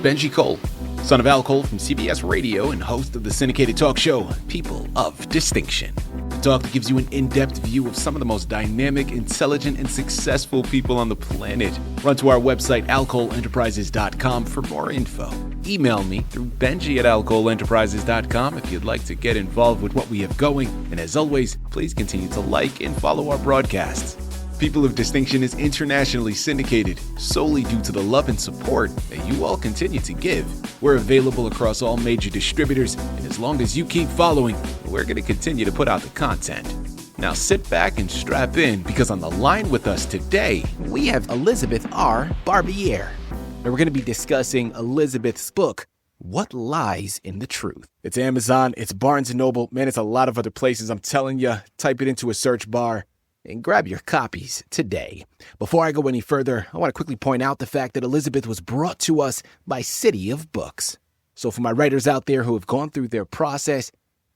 Benji Cole, son of Al Cole from CBS Radio and host of the syndicated talk show, People of Distinction. The talk that gives you an in-depth view of some of the most dynamic, intelligent, and successful people on the planet. Run to our website, alcoleenterprises.com for more info. Email me through benji@alcoleenterprises.com if you'd like to get involved with what we have going. And as always, please continue to like and follow our broadcasts. People of Distinction is internationally syndicated solely due to the love and support that you all continue to give. We're available across all major distributors, and as long as you keep following, we're going to continue to put out the content. Now sit back and strap in, because on the line with us today, we have Elizabeth R. Barbiere. And we're going to be discussing Elizabeth's book, What Lies in the Truth. It's Amazon, it's Barnes & Noble, man, it's a lot of other places. I'm telling you, type it into a search bar and grab your copies today. Before I go any further, I want to quickly point out the fact that Elizabeth was brought to us by Citi of Books. So for my writers out there who have gone through their process,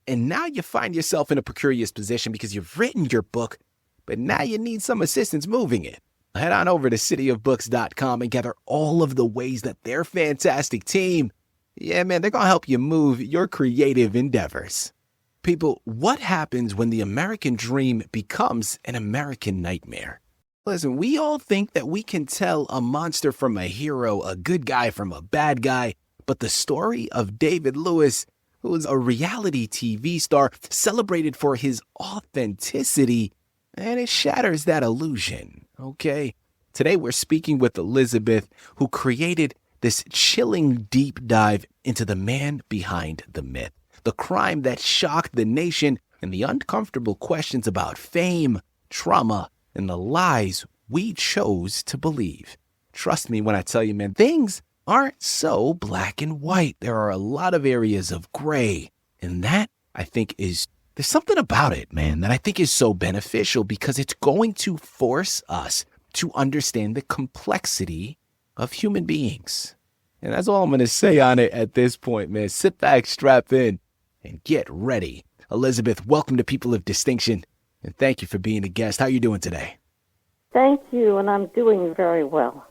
and now you find yourself in a precarious position because you've written your book, but now you need some assistance moving it, head on over to citiofbooks.com and gather all of the ways that their fantastic team, they're going to help you move your creative endeavors. People, what happens when the American dream becomes an American nightmare? Listen, we all think that we can tell a monster from a hero, a good guy from a bad guy, but the story of David Lewis, who was a reality TV star celebrated for his authenticity, and it shatters that illusion, okay? Today we're speaking with Elizabeth, who created this chilling deep dive into the man behind the myth. The crime that shocked the nation, and the uncomfortable questions about fame, trauma, and the lies we chose to believe. Trust me when I tell you, man, things aren't so black and white. There are a lot of areas of gray. And that, I think, there's something about it, man, that I think is so beneficial, because it's going to force us to understand the complexity of human beings. And that's all I'm going to say on it at this point, man. Sit back, strap in, and get ready. Elizabeth, welcome to People of Distinction, and thank you for being a guest. How are you doing today? Thank you, and I'm doing very well.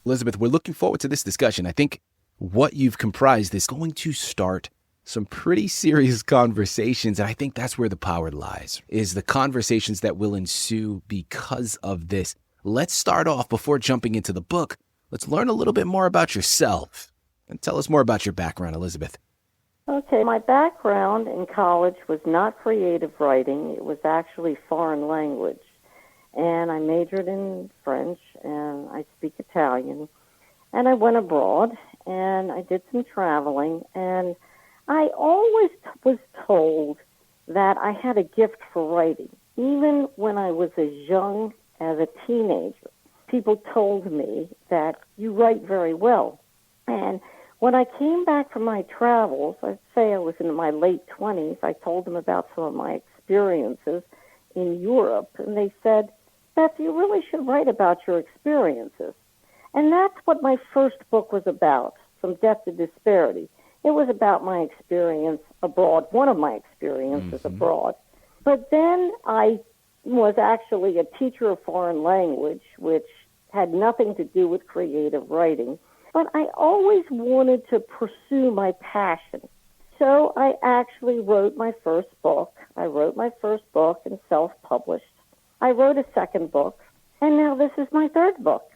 Elizabeth, we're looking forward to this discussion. I think what you've comprised is going to start some pretty serious conversations, and I think that's where the power lies, is the conversations that will ensue because of this. Let's start off, before jumping into the book, let's learn a little bit more about yourself, and tell us more about your background, Elizabeth. Okay, my background in college was not creative writing. It was actually foreign language. And I majored in French, and I speak Italian. And I went abroad, and I did some traveling. And I always was told that I had a gift for writing. Even when I was as young as a teenager, people told me that you write very well. And when I came back from my travels, I'd say I was in my late 20s, I told them about some of my experiences in Europe, and they said, Beth, you really should write about your experiences. And that's what my first book was about, From Depth to Disparity. It was about my experience abroad, one of my experiences abroad. But then I was actually a teacher of foreign language, which had nothing to do with creative writing. But I always wanted to pursue my passion. So I actually wrote my first book. I wrote my first book and self-published. I wrote a second book, and now this is my third book,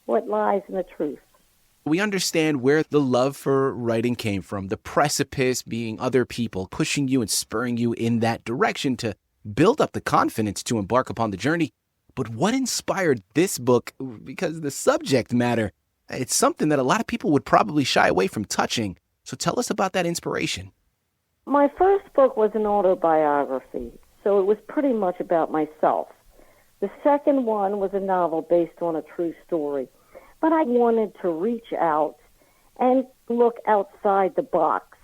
What Lies in the Truth. We understand where the love for writing came from, the precipice being other people pushing you and spurring you in that direction to build up the confidence to embark upon the journey. But what inspired this book? Because the subject matter, it's something that a lot of people would probably shy away from touching. So tell us about that inspiration. My first book was an autobiography, so it was pretty much about myself. The second one was a novel based on a true story. But I wanted to reach out and look outside the box.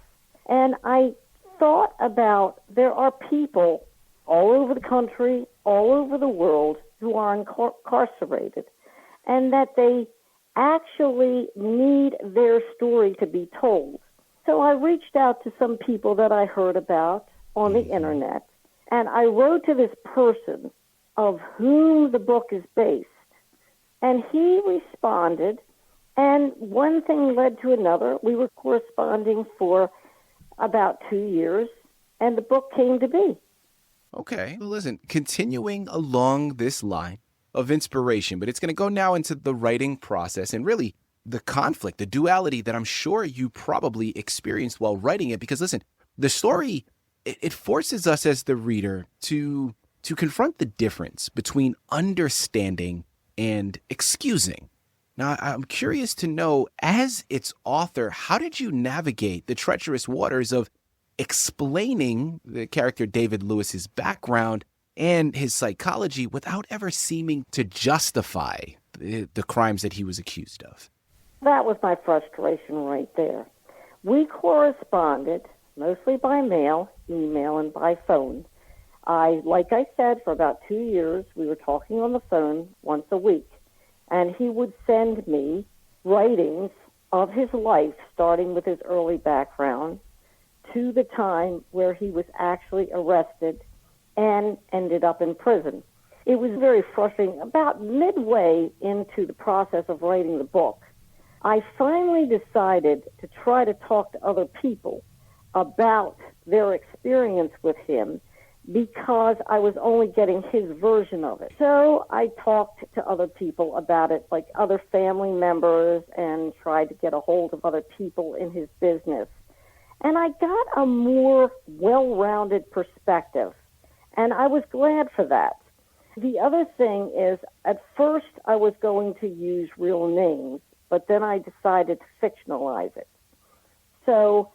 And I thought about there are people all over the country, all over the world, who are incarcerated, and that they actually need their story to be told. So I reached out to some people that I heard about on the internet, and I wrote to this person of whom the book is based, and he responded And one thing led to another. We were corresponding for about 2 years, and the book came to be. Okay. Well, listen, continuing along this line of inspiration, but it's going to go now into the writing process and really the conflict, the duality that I'm sure you probably experienced while writing it. Because listen, the story, it forces us as the reader to confront the difference between understanding and excusing. Now, I'm curious to know, as its author, how did you navigate the treacherous waters of explaining the character David Lewis's background and his psychology without ever seeming to justify the crimes that he was accused of? That was my frustration right there. We corresponded mostly by mail, email, and by phone. Like I said, for about 2 years, we were talking on the phone once a week. And he would send me writings of his life, starting with his early background to the time where he was actually arrested and ended up in prison. It was very frustrating. About midway into the process of writing the book, I finally decided to try to talk to other people about their experience with him, because I was only getting his version of it. So I talked to other people about it, like other family members, and tried to get a hold of other people in his business. And I got a more well-rounded perspective, and I was glad for that. The other thing is, at first I was going to use real names, but then I decided to fictionalize it. So,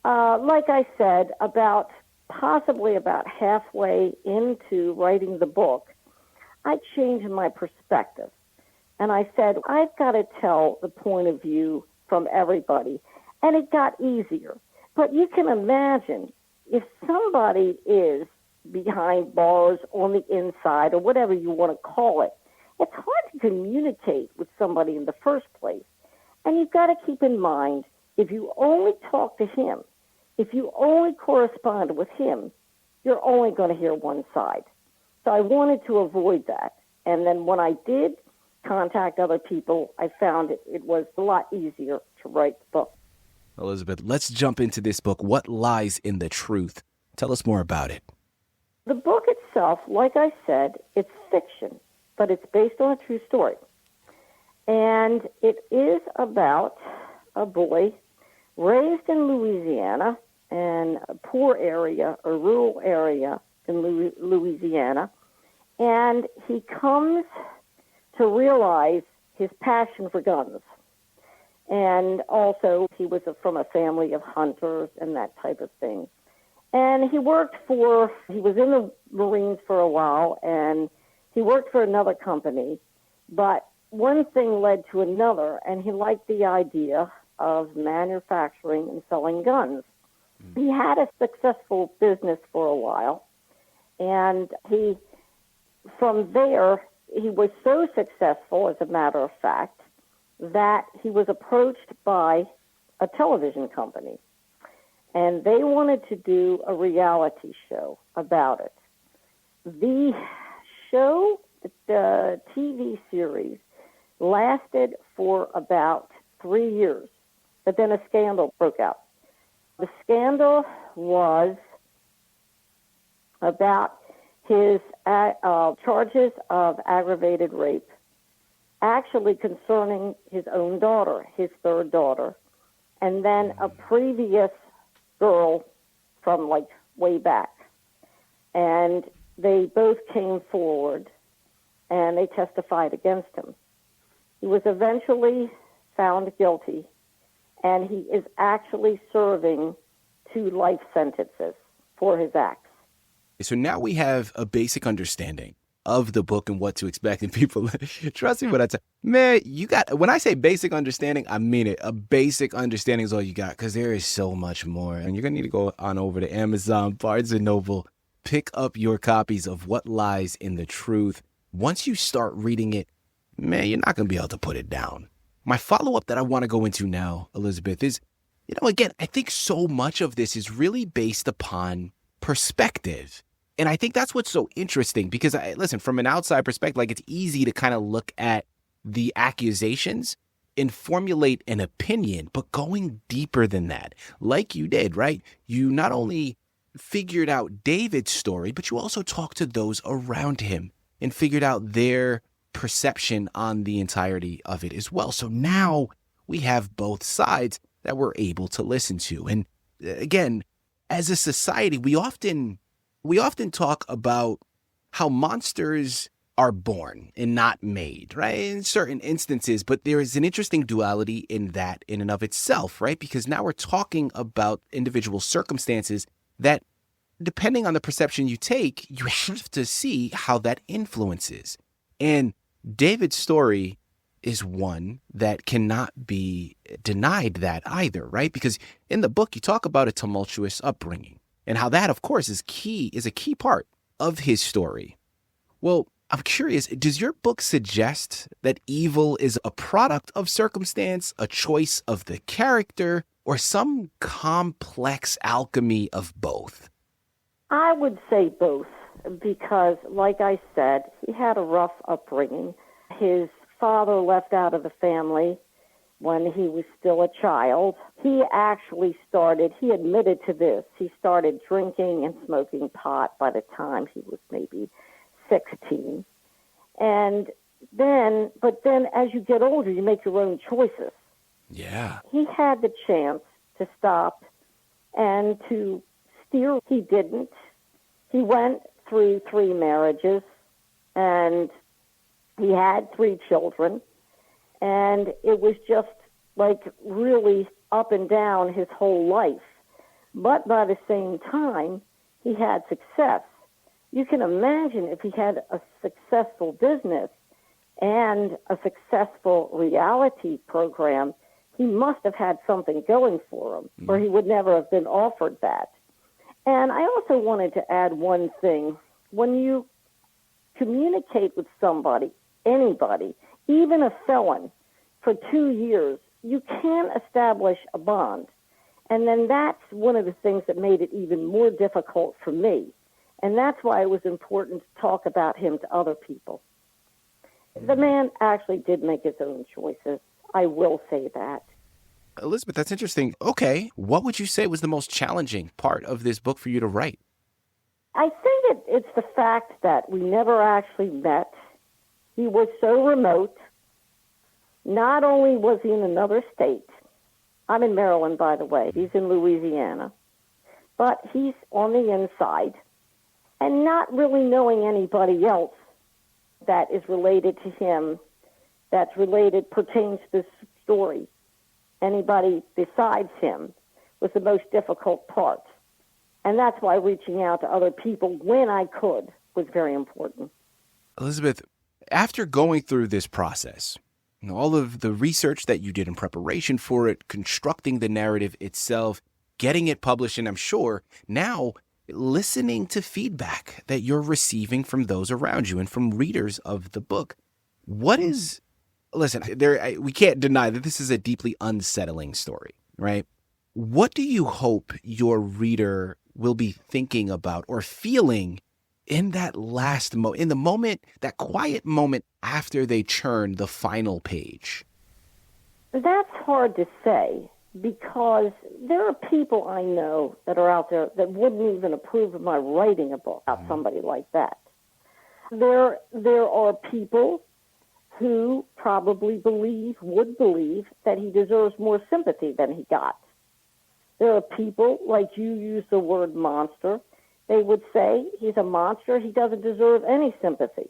like I said, possibly about halfway into writing the book, I changed my perspective. And I said, I've got to tell the point of view from everybody. And it got easier. But you can imagine, if somebody is behind bars on the inside, or whatever you want to call it, it's hard to communicate with somebody in the first place. And you've got to keep in mind, if you only talk to him, if you only correspond with him, you're only going to hear one side. So I wanted to avoid that. And then when I did contact other people, I found it was a lot easier to write the book. Elizabeth, let's jump into this book. What lies in the truth? Tell us more about it. The book itself, like I said, it's fiction, but it's based on a true story. And it is about a boy raised in Louisiana, and a poor area, a rural area in Louisiana, and he comes to realize his passion for guns. And also, he was from a family of hunters and that type of thing. And he was in the Marines for a while, and he worked for another company, but one thing led to another, and he liked the idea of manufacturing and selling guns. He had a successful business for a while, and from there, he was so successful, as a matter of fact, that he was approached by a television company, and they wanted to do a reality show about it. The show, the TV series, lasted for about 3 years, but then a scandal broke out. The scandal was about his charges of aggravated rape, actually concerning his own daughter, his third daughter, and then a previous girl from way back. And they both came forward and they testified against him. He was eventually found guilty, and he is actually serving 2 life sentences for his acts. So now we have a basic understanding of the book and what to expect. And people, trust me when I tell, man, when I say basic understanding, I mean it. A basic understanding is all you got, because there is so much more. And you're going to need to go on over to Amazon, Barnes & Noble, pick up your copies of What Lies in the Truth. Once you start reading it, man, you're not going to be able to put it down. My follow-up that I want to go into now, Elizabeth, is, again, I think so much of this is really based upon perspective. And I think that's what's so interesting, because, listen, from an outside perspective, it's easy to kind of look at the accusations and formulate an opinion, but going deeper than that, like you did, right? You not only figured out David's story, but you also talked to those around him and figured out their perception on the entirety of it as well. So now we have both sides that we're able to listen to. And again, as a society, we often talk about how monsters are born and not made, right? In certain instances, but there is an interesting duality in that in and of itself, right? Because now we're talking about individual circumstances that, depending on the perception you take, you have to see how that influences. And David's story is one that cannot be denied that either, right? Because in the book, you talk about a tumultuous upbringing and how that, of course, is a key part of his story. Well, I'm curious, does your book suggest that evil is a product of circumstance, a choice of the character, or some complex alchemy of both? I would say both, because, like I said, he had a rough upbringing. His father left out of the family when he was still a child. He admitted to this, he started drinking and smoking pot by the time he was maybe 16. But then as you get older, you make your own choices. Yeah. He had the chance to stop and to steer. He didn't. He went through 3 marriages, and he had 3 children, and it was just like really up and down his whole life. But by the same time, he had success. You can imagine if he had a successful business and a successful reality program, he must have had something going for him, or he would never have been offered that. And I also wanted to add one thing. When you communicate with somebody, anybody, even a felon, for 2 years, you can establish a bond. And then that's one of the things that made it even more difficult for me. And that's why it was important to talk about him to other people. The man actually did make his own choices. I will say that. Elizabeth, that's interesting. Okay, what would you say was the most challenging part of this book for you to write? I think it's the fact that we never actually met. He was so remote. Not only was he in another state, I'm in Maryland, by the way. He's in Louisiana. But he's on the inside and not really knowing anybody else that is related to him, pertains to this story. Anybody besides him was the most difficult part. And that's why reaching out to other people when I could was very important. Elizabeth, after going through this process, all of the research that you did in preparation for it, constructing the narrative itself, getting it published, and I'm sure now listening to feedback that you're receiving from those around you and from readers of the book, we can't deny that this is a deeply unsettling story, right? What do you hope your reader will be thinking about or feeling in that in the moment, that quiet moment after they churn the final page? That's hard to say, because there are people I know that are out there that wouldn't even approve of my writing a book about somebody like that. There are people who probably would believe that he deserves more sympathy than he got. There are people, like you use the word monster, they would say he's a monster, he doesn't deserve any sympathy.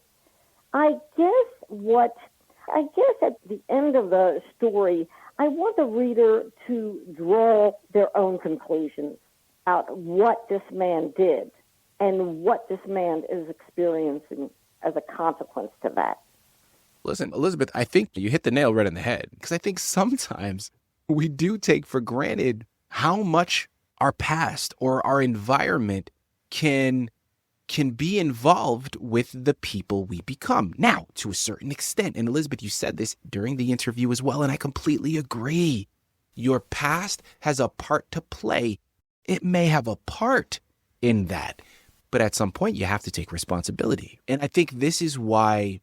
I guess at the end of the story, I want the reader to draw their own conclusions out what this man did and what this man is experiencing as a consequence to that. Listen, Elizabeth, I think you hit the nail right on the head, because I think sometimes we do take for granted how much our past or our environment can be involved with the people we become. Now, to a certain extent, and Elizabeth, you said this during the interview as well, and I completely agree. Your past has a part to play. It may have a part in that, but at some point you have to take responsibility. And I think this is why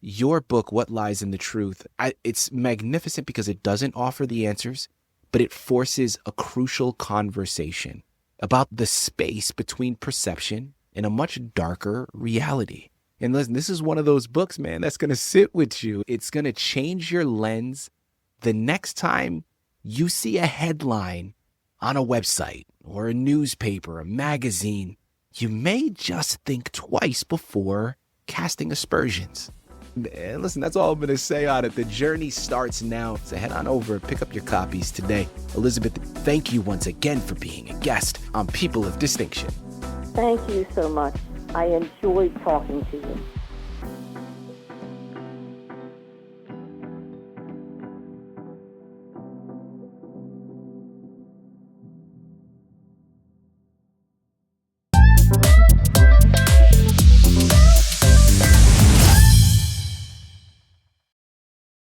your book, What Lies in the Truth, it's magnificent because it doesn't offer the answers, but it forces a crucial conversation about the space between perception and a much darker reality. And listen, this is one of those books, man, that's going to sit with you. It's going to change your lens the next time you see a headline on a website or a newspaper, a magazine. You may just think twice before casting aspersions. And listen, that's all I'm going to say on it. The journey starts now. So head on over and pick up your copies today. Elizabeth, thank you once again for being a guest on People of Distinction. Thank you so much. I enjoyed talking to you.